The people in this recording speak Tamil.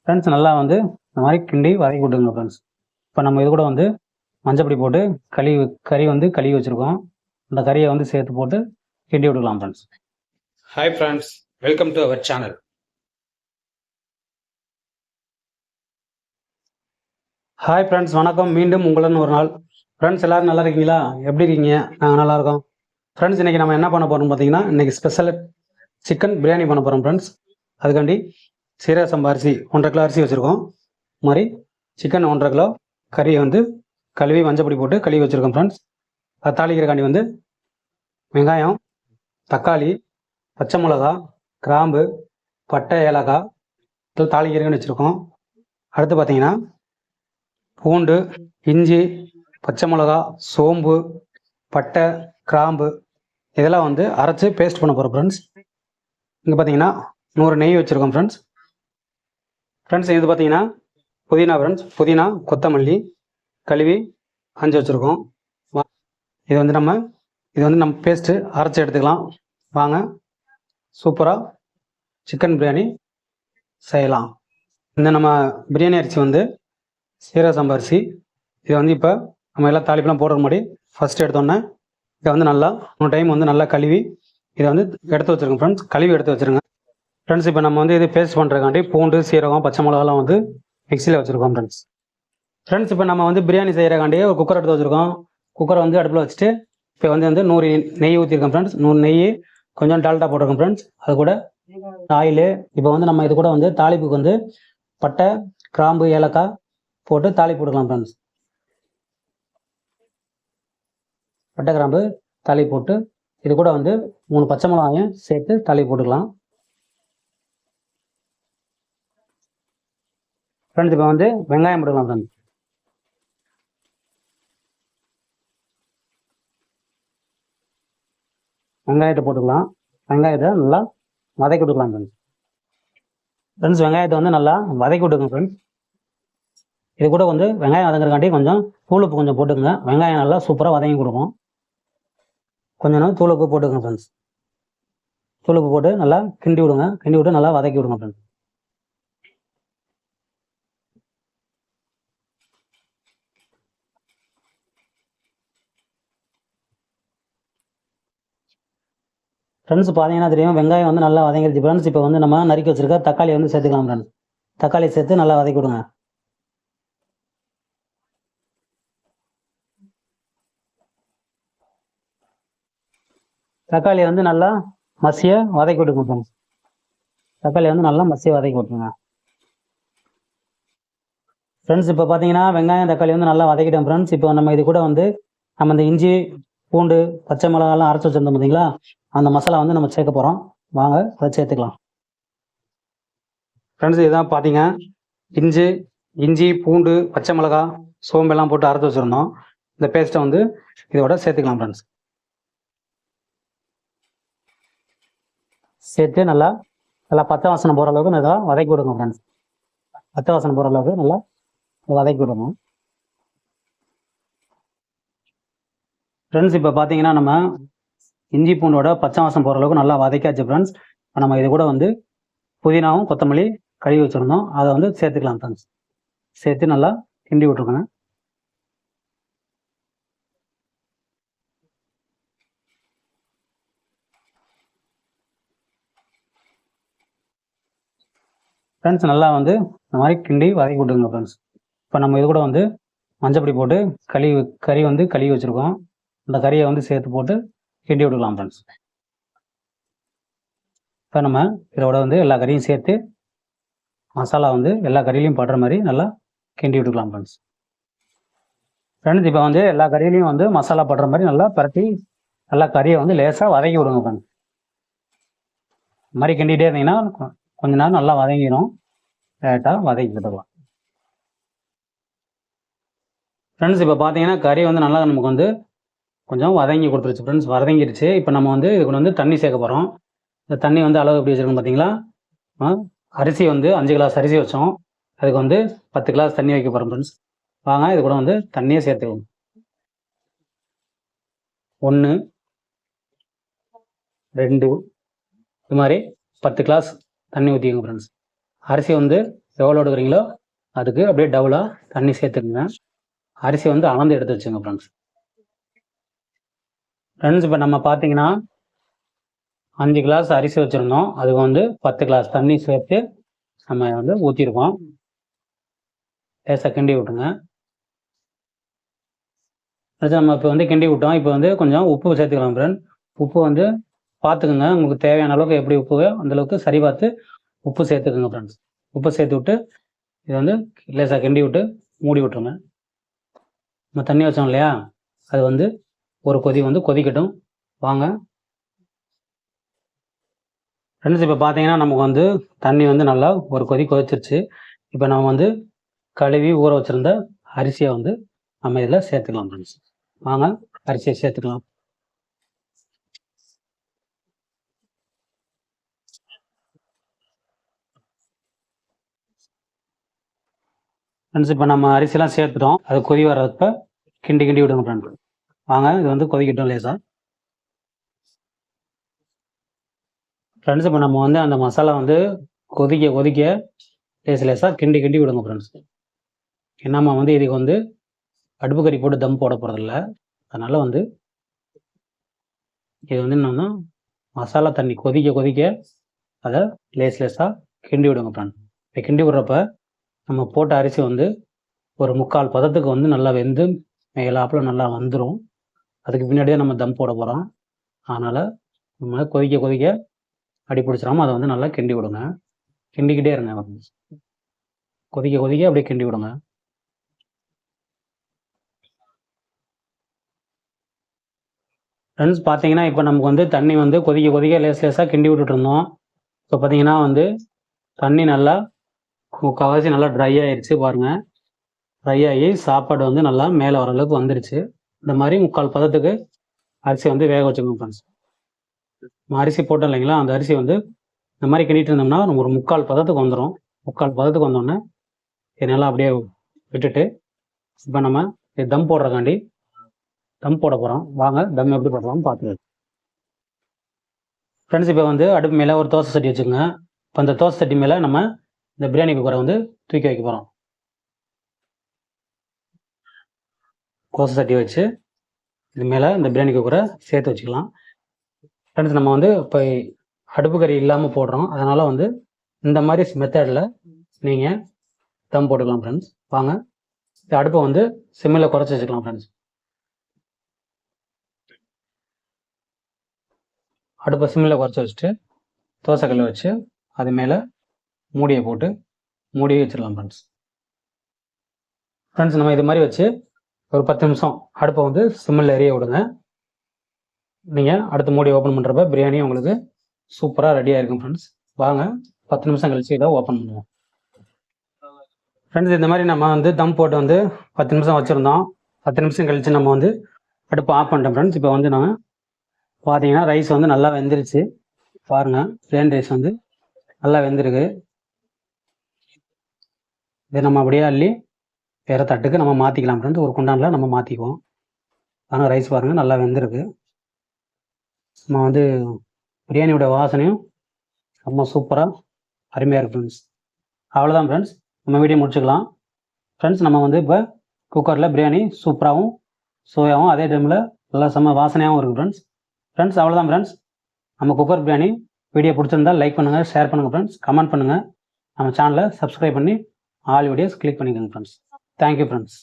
ஃப்ரெண்ட்ஸ் நல்லா வந்து இந்த மாதிரி கிண்டி வதக்கி விட்டுங்க ஃப்ரெண்ட்ஸ். இப்போ நம்ம இது கூட வந்து மஞ்சப்பொடி போட்டு கறி வந்து கழுவி வச்சுருக்கோம். அந்த கறியை வந்து சேர்த்து போட்டு கிண்டி விட்டுக்கலாம் friends. Hi friends, welcome to our channel. Hi friends, வணக்கம். மீண்டும் உங்களுடன் ஒரு நாள். ஃப்ரெண்ட்ஸ் எல்லோரும் நல்லா இருக்கீங்களா? எப்படி இருக்கீங்க? நாங்கள் நல்லா இருக்கோம் ஃப்ரெண்ட்ஸ். இன்றைக்கி நம்ம என்ன பண்ண போகிறோம் பார்த்தீங்கன்னா, இன்றைக்கி ஸ்பெஷல் சிக்கன் பிரியாணி பண்ண போகிறோம் ஃப்ரெண்ட்ஸ். அதுக்காண்டி சீரக சம்பா அரிசி 1.5 கிலோ அரிசி வச்சுருக்கோம். இது மாதிரி சிக்கன் 1.5 கிலோ, கறியை வந்து கழுவி மஞ்சப்பொடி போட்டு கழுவி வச்சுருக்கோம் ஃப்ரெண்ட்ஸ். அது தாளிக்கிறக்காண்டி வந்து வெங்காயம், தக்காளி, பச்சை மிளகா, கிராம்பு, பட்டை, ஏலக்காய் இது தாளிக்கிறதுன்னு வச்சுருக்கோம். அடுத்து பார்த்தீங்கன்னா பூண்டு, இஞ்சி, பச்சை மிளகா, சோம்பு, பட்டை, கிராம்பு இதெல்லாம் வந்து அரைச்சி பேஸ்ட் பண்ண போகிறோம் ஃப்ரெண்ட்ஸ். இங்கே பார்த்தீங்கன்னா 100 நெய் வச்சுருக்கோம் ஃப்ரெண்ட்ஸ். இது பார்த்தீங்கன்னா புதினா ஃப்ரெண்ட்ஸ். புதினா, கொத்தமல்லி கழுவி அஞ்சு வச்சுருக்கோம். இது வந்து நம்ம பேஸ்ட்டு அரைச்சி எடுத்துக்கலாம். வாங்க சூப்பராக சிக்கன் பிரியாணி செய்யலாம். இந்த நம்ம பிரியாணி அரிசி வந்து சீரக சம்பா அரிசி. இதை வந்து இப்போ நம்ம எல்லாம் தாளிப்பெலாம் போடுற மாதிரி ஃபஸ்ட்டு எடுத்தோன்னே இதை வந்து நல்லா 3 டைம் வந்து நல்லா கழுவி இதை வந்து எடுத்து வச்சுருங்க ஃப்ரெண்ட்ஸ். கழுவி எடுத்து வச்சுருங்க ஃப்ரெண்ட்ஸ். இப்போ நம்ம வந்து இது பேஸ்ட் பண்ணுறதுக்காண்டி பூண்டு, சீரகம், பச்சை மிளகாலாம் வந்து மிக்சியில் வச்சுருக்கோம் ஃப்ரெண்ட்ஸ். இப்போ நம்ம வந்து பிரியாணி செய்கிறக்காண்டி ஒரு குக்கர் எடுத்து வச்சுருக்கோம். குக்கரை வந்து அடுப்பில் வச்சுட்டு இப்போ வந்து 100 நெய் ஊற்றிருக்கோம் ஃப்ரெண்ட்ஸ். 100 நெய், கொஞ்சம் டால்டா போட்டிருக்கோம் ஃப்ரெண்ட்ஸ். அது கூட ஆயிலு. இப்போ வந்து நம்ம இது கூட வந்து தாளிப்புக்கு வந்து பட்டை, கிராம்பு, ஏலக்காய் போட்டு தாளிப்பு போட்டுக்கலாம் ஃப்ரெண்ட்ஸ். பட்டை, கிராம்பு தாளிப்பு போட்டு இது கூட வந்து 3 பச்சை மிளகாயும் சேர்த்து தாளிப்பு போட்டுக்கலாம் ஃப்ரெண்ட்ஸ். இப்போ வந்து வெங்காயம் போட்டுக்கலாம் ஃப்ரெண்ட்ஸ். வெங்காயத்தை போட்டுக்கலாம். வெங்காயத்தை நல்லா வதக்கி விட்டுக்கலாம் ஃப்ரெண்ட்ஸ். வெங்காயத்தை வந்து நல்லா வதக்கி விட்டுங்க ஃப்ரெண்ட்ஸ். இது கூட வந்து வெங்காயம் வதங்குறதுக்காண்டி கொஞ்சம் தூளுப்பு கொஞ்சம் போட்டுக்கோங்க. வெங்காயம் நல்லா சூப்பராக வதங்கி கொடுக்கும். கொஞ்சம் நேரம் தூளுப்பு போட்டுக்கோங்க ஃப்ரெண்ட்ஸ். தூளுப்பு போட்டு நல்லா கிண்டி விடுங்க. கிண்டி விட்டு நல்லா வதக்கி விடுங்க ஃப்ரெண்ட்ஸ். ஃப்ரெண்ட்ஸ் பார்த்தீங்கன்னா தெரியும், வெங்காயம் வந்து நல்லா வதங்கிடுச்சு ஃப்ரெண்ட்ஸ். இப்போ வந்து நம்ம நறுக்கி வச்சிருக்க தக்காளி வந்து சேர்த்துக்கலாம் ஃப்ரெண்ட்ஸ். தக்காளி சேர்த்து நல்லா வதக்கி விடுங்க. தக்காளி வந்து நல்லா மசிய வதக்கி விட்டுங்க ஃப்ரெண்ட்ஸ். தக்காளி வந்து நல்லா மசிய வதக்கி விட்டுருங்க ஃப்ரெண்ட்ஸ். இப்போ பார்த்தீங்கன்னா வெங்காயம், தக்காளி வந்து நல்லா வதக்கிட்டோம் ஃப்ரெண்ட்ஸ். இப்போ நம்ம இது கூட வந்து நம்ம இந்த இஞ்சி, பூண்டு, பச்சை மிளகாலாம் அரைச்சி வச்சுருந்தோம் பார்த்தீங்களா, அந்த மசாலா வந்து நம்ம சேர்க்க போகிறோம். வாங்க அதை சேர்த்துக்கலாம் ஃப்ரெண்ட்ஸ். இதுதான் பார்த்தீங்க, இஞ்சி, பூண்டு, பச்சை மிளகா, சோம்பெல்லாம் போட்டு அரைச்சி வச்சுருந்தோம். இந்த பேஸ்ட்டை வந்து இதோட சேர்த்துக்கலாம் ஃப்ரெண்ட்ஸ். சேர்த்து நல்லா பச்சை வாசனை போகிற அளவுக்கு நல்லா வதக்கி விடுங்க ஃப்ரெண்ட்ஸ். பச்சை வாசனை போகிற அளவுக்கு நல்லா வதக்கி விடணும் ஃப்ரெண்ட்ஸ். இப்போ பார்த்தீங்கன்னா நம்ம இஞ்சி பூண்டோட பச்சை வாசம் போகிற அளவுக்கு நல்லா வதக்காச்சு ஃப்ரெண்ட்ஸ். நம்ம இது கூட வந்து புதினாவும் கொத்தமல்லி கழுவி வச்சுருந்தோம், அதை வந்து சேர்த்துக்கலாம் ஃப்ரெண்ட்ஸ். சேர்த்து நல்லா கிண்டி விட்ருக்கோங்க ஃப்ரெண்ட்ஸ். நல்லா வந்து இந்த மாதிரி கிண்டி வதக்கி விட்டுருங்க ஃப்ரெண்ட்ஸ். இப்போ நம்ம இது கூட வந்து மஞ்சப்பொடி போட்டு கறி வந்து கழுவி வச்சுருக்கோம். அந்த கறியை வந்து சேர்த்து போட்டு கிண்டி விட்டுக்கலாம் ஃப்ரெண்ட்ஸ். இப்போ நம்ம இதோட வந்து எல்லா கறியும் சேர்த்து மசாலா வந்து எல்லா கறியிலையும் படுற மாதிரி நல்லா கிண்டி விட்டுக்கலாம் ஃப்ரெண்ட்ஸ். இப்போ வந்து எல்லா கறியிலையும் வந்து மசாலா படுற மாதிரி நல்லா பரட்டி நல்லா கறியை வந்து லேசாக வதக்கி விடுங்க ஃப்ரெண்ட்ஸ். இந்த மாதிரி கிண்டிகிட்டே இருந்தீங்கன்னா கொஞ்ச நேரம் நல்லா வதங்கிடும். லேட்டாக வதக்கி விட்டுக்கலாம் ஃப்ரெண்ட்ஸ். இப்போ பார்த்தீங்கன்னா கறி வந்து நல்லா நமக்கு வந்து கொஞ்சம் வதங்கி கொடுத்துருச்சு ஃப்ரெண்ட்ஸ். வதங்கிடுச்சு. இப்போ நம்ம வந்து இதுக்கு வந்து தண்ணி சேர்க்க போகிறோம். இந்த தண்ணி வந்து அளவு எப்படி வச்சுருக்கோம் பார்த்தீங்களா. அரிசி வந்து 5 கிளாஸ் அரிசி வச்சோம். அதுக்கு வந்து 10 கிளாஸ் தண்ணி வைக்க போகிறோம் ஃப்ரெண்ட்ஸ். வாங்க இது கூட வந்து தண்ணியே சேர்த்துக்கணும். 1, 2 இது மாதிரி 10 கிளாஸ் தண்ணி ஊற்றிக்கோங்க ஃப்ரெண்ட்ஸ். அரிசி வந்து எவ்வளோ எடுக்கிறீங்களோ அதுக்கு அப்படியே டபுளாக தண்ணி சேர்த்துக்குங்க. அரிசி வந்து அளந்து எடுத்து வச்சுங்க ஃப்ரெண்ட்ஸ். இப்போ நம்ம பார்த்தீங்கன்னா 5 கிளாஸ் அரிசி வச்சுருந்தோம். அதுக்கு வந்து 10 கிளாஸ் தண்ணி சேர்த்து நம்ம வந்து ஊற்றிருக்கோம். லேசாக கிண்டி விட்டுங்க. நம்ம இப்போ வந்து கிண்டி விட்டோம். இப்போ வந்து கொஞ்சம் உப்பு சேர்த்துக்கலாம் ஃப்ரெண்ட். உப்பு வந்து பார்த்துக்குங்க, உங்களுக்கு தேவையான அளவுக்கு எப்படி உப்பு அந்தளவுக்கு சரி பார்த்து உப்பு சேர்த்துக்குங்க ஃப்ரெண்ட்ஸ். உப்பு சேர்த்து விட்டு இதை வந்து லேசாக கிண்டி விட்டு மூடி விட்டுருங்க. நம்ம தண்ணி வச்சோம் இல்லையா, அது வந்து ஒரு கொதி வந்து கொதிக்கட்டும். வாங்க ஃப்ரெண்ட்ஸ், இப்போ பார்த்தீங்கன்னா நமக்கு வந்து தண்ணி வந்து நல்லா ஒரு கொதி கொதிச்சிருச்சு. இப்போ நம்ம வந்து கழுவி ஊற வச்சுருந்த அரிசியை வந்து நம்ம இதில் சேர்த்துக்கலாம் ஃப்ரெண்ட்ஸ். வாங்க அரிசியை சேர்த்துக்கலாம். ஃப்ரெண்ட்ஸ், இப்போ நம்ம அரிசிலாம் சேர்த்துட்டோம். அது கொதி வர்றப்ப கிண்டி கிண்டி விடுங்க ஃப்ரெண்ட்ஸ். வாங்க இது வந்து கொதிக்கட்டும் லேசாக. ஃப்ரெண்ட்ஸ், இப்போ நம்ம வந்து அந்த மசாலா வந்து கொதிக்க கொதிக்க லேசாக கிண்டி கிண்டி விடுங்க ஃப்ரெண்ட்ஸ். நம்ம வந்து இதுக்கு வந்து அடுப்பு கறி போட்டு தம் போட போகிறதில்ல. அதனால் வந்து இது வந்து என்னன்னா மசாலா தண்ணி கொதிக்க கொதிக்க அதை லேசாக கிண்டி விடுங்க ஃப்ரெண்ட்ஸ். இப்போ கிண்டி விடுறப்ப நம்ம போட்ட அரிசி வந்து ஒரு 3/4 பதத்துக்கு வந்து நல்லா வெந்து மேலாப்பில் நல்லா வந்துடும். அதுக்கு பின்னாடியே நம்ம தம் போட போகிறோம். அதனால் நம்ம கொதிக்க கொதிக்க அடி பிடிச்சிடாமல் அதை வந்து நல்லா கிண்டி விடுங்க. கிண்டிக்கிட்டே இருங்க. கொதிக்க கொதிக்க அப்படியே கிண்டி விடுங்க. ஃப்ரெண்ட்ஸ், பார்த்தீங்கன்னா இப்போ நமக்கு வந்து தண்ணி வந்து கொதிக்க கொதிக்க லேசாக கிண்டி விட்டுட்டு இருந்தோம். இப்போ பார்த்தீங்கன்னா வந்து தண்ணி நல்லா முக்கால்வாசி நல்லா ட்ரை ஆகிடுச்சு பாருங்கள். ட்ரை ஆகி சாப்பாடு வந்து நல்லா மேலே வர அளவுக்கு வந்துருச்சு. இந்த மாதிரி 3/4 பதத்துக்கு அரிசி வந்து வேக வச்சுக்கோங்க ஃப்ரெண்ட்ஸ். நம்ம அரிசி போட்டோம் இல்லைங்களா, அந்த அரிசி வந்து இந்த மாதிரி கிண்டிட்டு இருந்தோம்னா நம்ம ஒரு 3/4 பதத்துக்கு வந்துடும். 3/4 பதத்துக்கு வந்தோடனே இதெல்லாம் அப்படியே விட்டுட்டு இப்போ நம்ம தம் போடுறக்காண்டி தம் போட போகிறோம். வாங்க தம் எப்படி போடுறோம்னு பார்த்துக்கலாம் ஃப்ரெண்ட்ஸ். இப்போ வந்து அடுப்பு மேலே ஒரு தோசை சட்டி வச்சுக்கோங்க. இப்போ அந்த தோசை சட்டி மேலே நம்ம இந்த பிரியாணி குக்கரை வந்து தூக்கி வைக்க போகிறோம். தோசை சட்டி வச்சு இது மேலே இந்த பிரியாணி குக்கரை சேர்த்து வச்சுக்கலாம். ஃப்ரெண்ட்ஸ், நம்ம வந்து இப்போ அடுப்பு கறி இல்லாமல் போடுறோம். அதனால் வந்து இந்த மாதிரி மெத்தடில் நீங்கள் தம் போட்டுக்கலாம் ஃப்ரெண்ட்ஸ். வாங்க இந்த அடுப்பை வந்து சிம்மில் குறைச்சி வச்சுக்கலாம் ஃப்ரெண்ட்ஸ். அடுப்பை சிம்மில் குறைச்சி வச்சுட்டு தோசைக்கல்லை வச்சு அது மேலே மூடியை போட்டு மூடி வச்சிடலாம் ஃப்ரெண்ட்ஸ். ஃப்ரெண்ட்ஸ், நம்ம இது மாதிரி வச்சு ஒரு 10 நிமிஷம் அடுப்பை வந்து சிம்மில் எரிய விடுங்க. நீங்கள் அடுத்து மூடி ஓப்பன் பண்ணுறப்ப பிரியாணி உங்களுக்கு சூப்பராக ரெடியாக இருக்கும் ஃப்ரெண்ட்ஸ். வாங்க 10 நிமிஷம் கழிச்சு இதை ஓப்பன் பண்ணுவோம். ஃப்ரெண்ட்ஸ், இந்த மாதிரி நம்ம வந்து தம் போட்டு வந்து 10 நிமிஷம் வச்சுருந்தோம். 10 நிமிஷம் கழித்து நம்ம வந்து அடுப்பு ஆஃப் பண்ணிட்டோம் ஃப்ரெண்ட்ஸ். இப்போ வந்து நம்ம பார்த்தீங்கன்னா ரைஸ் வந்து நல்லா வெந்துருச்சு பாருங்கள். பிளேன் ரைஸ் வந்து நல்லா வெந்திருக்கு. இதை நம்ம அப்படியே அள்ளி வேறு தட்டுக்கு நம்ம மாற்றிக்கலாம் ஃப்ரெண்ட்ஸ். ஒரு குண்டானில் நம்ம மாற்றிக்குவோம். ஆனால் ரைஸ் பாருங்கள் நல்லா வெந்திருக்கு. நம்ம வந்து பிரியாணியோட வாசனையும் ரொம்ப சூப்பராக அருமையாக இருக்குது ஃப்ரெண்ட்ஸ். அவ்வளோதான் ஃப்ரெண்ட்ஸ், நம்ம வீடியோ முடிச்சுக்கலாம் ஃப்ரெண்ட்ஸ். நம்ம வந்து இப்போ குக்கரில் பிரியாணி சூப்பராகவும் சுவையாகவும் அதே டைமில் நல்லா செம்ம வாசனையாகவும் இருக்குது ஃப்ரெண்ட்ஸ். ஃப்ரெண்ட்ஸ், அவ்வளோதான் ஃப்ரெண்ட்ஸ். நம்ம குக்கர் பிரியாணி வீடியோ பிடிச்சிருந்தால் லைக் பண்ணுங்கள், ஷேர் பண்ணுங்கள் ஃப்ரெண்ட்ஸ், கமெண்ட் பண்ணுங்கள். நம்ம சேனலை சப்ஸ்கிரைப் பண்ணி ஆல் வீடியோஸ் கிளிக் பண்ணிக்கோங்க ஃப்ரெண்ட்ஸ். Thank you friends.